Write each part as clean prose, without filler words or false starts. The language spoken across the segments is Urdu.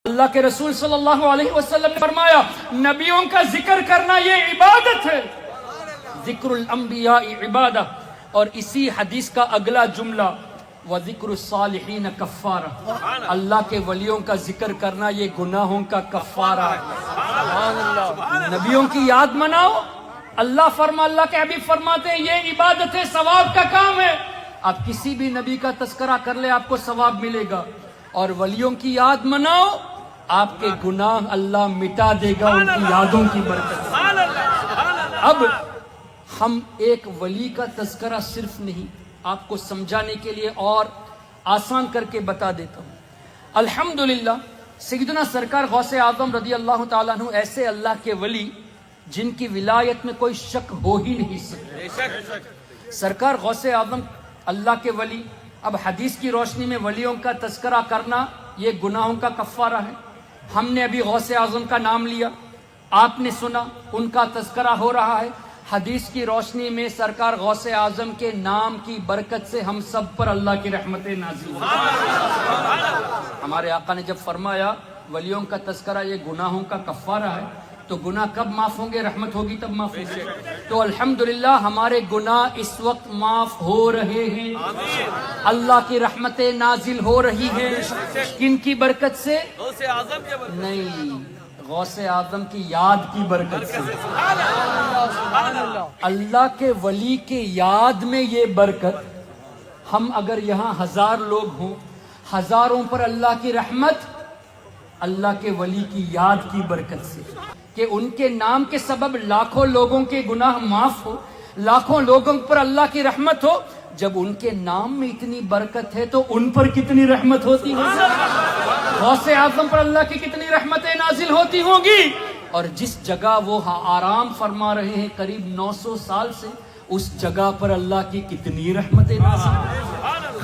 اللہ کے رسول صلی اللہ علیہ وسلم نے فرمایا نبیوں کا ذکر کرنا یہ عبادت ہے، ذکر الانبیاء عبادہ، اور اسی حدیث کا اگلا جملہ وذکر الصالحین کفارہ، اللہ کے ولیوں کا ذکر کرنا یہ گناہوں کا کفارہ ہے۔ نبیوں کی یاد مناؤ، اللہ کے حبیب فرماتے ہیں یہ عبادت ہے، ثواب کا کام ہے۔ آپ کسی بھی نبی کا تذکرہ کر لے آپ کو ثواب ملے گا، اور ولیوں کی یاد مناؤ آپ کے گناہ اللہ مٹا دے گا ان کی یادوں کی برکت سے۔ اب ہم ایک ولی کا تذکرہ صرف نہیں، آپ کو سمجھانے کے لیے اور آسان کر کے بتا دیتا ہوں۔ الحمدللہ سیدنا سرکار غوث اعظم رضی اللہ تعالیٰ عنہ ایسے اللہ کے ولی جن کی ولایت میں کوئی شک ہو ہی نہیں سکتا۔ سرکار غوث اعظم اللہ کے ولی، اب حدیث کی روشنی میں ولیوں کا تذکرہ کرنا یہ گناہوں کا کفارہ ہے۔ ہم نے ابھی غوث اعظم کا نام لیا، آپ نے سنا ان کا تذکرہ ہو رہا ہے۔ حدیث کی روشنی میں سرکار غوث اعظم کے نام کی برکت سے ہم سب پر اللہ کی رحمتیں نازل ہوئی۔ ہمارے آقا نے جب فرمایا ولیوں کا تذکرہ یہ گناہوں کا کفارہ ہے تو گناہ کب معاف ہوں گے؟ رحمت ہوگی تب معاف ہوں گے۔ تو الحمدللہ ہمارے گناہ اس وقت معاف ہو رہے ہیں، اللہ کی رحمتیں نازل ہو رہی ہیں۔ کن کی برکت سے؟ نہیں، غوث اعظم کی یاد کی برکت سے۔ اللہ کے ولی کے یاد میں یہ برکت، ہم اگر یہاں 1000 لوگ ہوں، ہزاروں پر اللہ کی رحمت اللہ کے ولی کی یاد کی برکت سے، کہ ان کے نام کے سبب لاکھوں لوگوں کے گناہ معاف ہو، لاکھوں لوگوں پر اللہ کی رحمت ہو۔ جب ان کے نام میں اتنی برکت ہے تو ان پر کتنی رحمت ہوتی ہوگی، غوث اعظم پر اللہ کی کتنی رحمتیں نازل ہوتی ہوں گی۔ اور جس جگہ وہ آرام فرما رہے ہیں قریب 900 سال سے، اس جگہ پر اللہ کی کتنی رحمتیں نازل ہوتی ہیں۔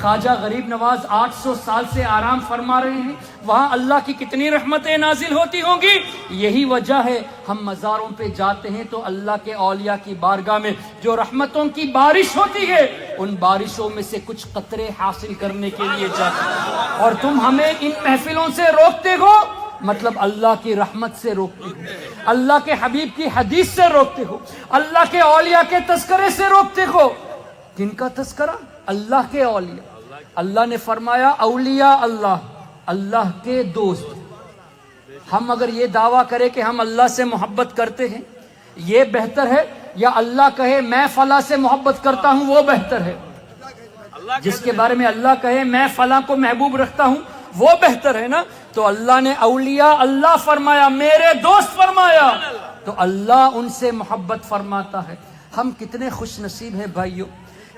خواجہ غریب نواز 800 سال سے آرام فرما رہے ہیں، وہاں اللہ کی کتنی رحمتیں نازل ہوتی ہوں گی۔ یہی وجہ ہے ہم مزاروں پہ جاتے ہیں تو اللہ کے اولیاء کی بارگاہ میں جو رحمتوں کی بارش ہوتی ہے ان بارشوں میں سے کچھ قطرے حاصل کرنے کے لیے جاتے ہیں، اور تم ہمیں ان محفلوں سے روکتے ہو، مطلب اللہ کی رحمت سے روکتے ہو، اللہ کے حبیب کی حدیث سے روکتے ہو، اللہ کے اولیاء کے تذکرے سے روکتے ہو۔ کن کا تذکرہ؟ اللہ کے اولیاء۔ اللہ نے فرمایا اولیاء اللہ، اللہ کے دوست۔ ہم اگر یہ دعویٰ کریں کہ ہم اللہ سے محبت کرتے ہیں یہ بہتر ہے، یا اللہ کہے میں فلاں سے محبت کرتا ہوں وہ بہتر ہے؟ جس کے بارے میں اللہ کہے میں فلاں کو محبوب رکھتا ہوں وہ بہتر ہے نا۔ تو اللہ نے اولیاء اللہ فرمایا، میرے دوست فرمایا، تو اللہ ان سے محبت فرماتا ہے۔ ہم کتنے خوش نصیب ہیں بھائیوں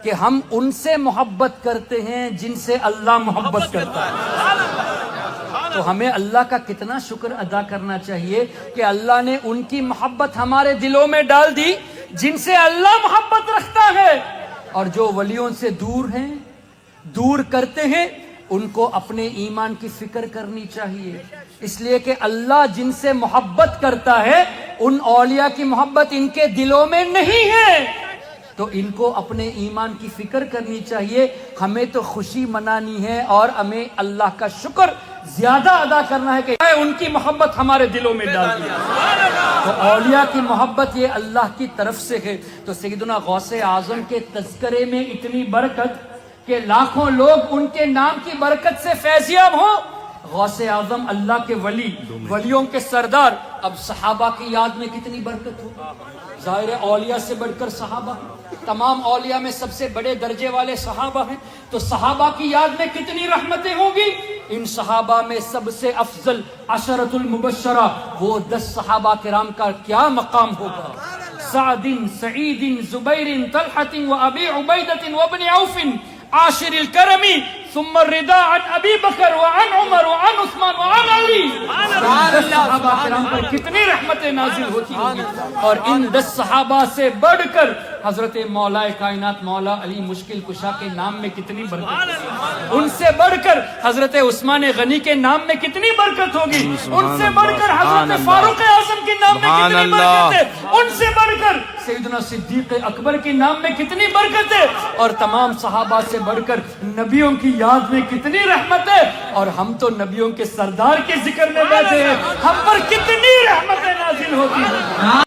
کہ ہم ان سے محبت کرتے ہیں جن سے اللہ محبت کرتا ہے۔ تو ہمیں اللہ کا کتنا شکر ادا کرنا چاہیے کہ اللہ نے ان کی محبت ہمارے دلوں میں ڈال دی جن سے اللہ محبت رکھتا ہے۔ اور جو ولیوں سے دور ہیں، دور کرتے ہیں، ان کو اپنے ایمان کی فکر کرنی چاہیے، اس لیے کہ اللہ جن سے محبت کرتا ہے ان اولیاء کی محبت ان کے دلوں میں نہیں ہے، تو ان کو اپنے ایمان کی فکر کرنی چاہیے۔ ہمیں تو خوشی منانی ہے اور ہمیں اللہ کا شکر زیادہ ادا کرنا ہے کہ ان کی محبت ہمارے دلوں میں ڈال دی۔ تو اولیاء کی محبت یہ اللہ کی طرف سے ہے۔ تو سیدنا غوث اعظم کے تذکرے میں اتنی برکت کہ لاکھوں لوگ ان کے نام کی برکت سے فیضیاب ہوں۔ غوث اعظم اللہ کے ولی، ولیوں کے سردار۔ اب صحابہ کی یاد میں کتنی برکت ہو، ظاہر اولیاء سے بڑھ کر صحابہ، تمام اولیاء میں سب سے بڑے درجے والے صحابہ ہیں، تو صحابہ کی یاد میں کتنی رحمتیں ہوں گی۔ ان صحابہ میں سب سے افضل عشرۃ المبشرہ وہ 10 صحابہ کرام کا کیا مقام ہوگا؟ سعد، سعید، زبیر، طلحہ و ابی عبیدہ وابن عوف، عاشر الکرم، ثم الرضا عن ابی بکر وعن عمر وعن عثمان وعن علی۔ 10 صحابہ کرام پر کتنی رحمتیں نازل ہوتی ہوں گی، اور ان 10 صحابہ سے بڑھ کر حضرت مولا کائنات مولا علی مشکل کشا کے نام میں کتنی برکت ہے، ان سے بڑھ کر حضرت عثمان غنی کے نام میں کتنی برکت ہوگی، ان سے بڑھ کر حضرت فاروق اعظم کے نام میں کتنی برکت ہے، ان سے بڑھ کر سیدنا صدیق اکبر کے نام میں کتنی برکت ہے، اور تمام صحابہ سے بڑھ کر نبیوں کی یاد میں کتنی رحمت ہے، اور ہم تو نبیوں کے سردار کے ذکر میں بیٹھے ہیں، ہم پر کتنی رحمتیں نازل ہوتی ہیں۔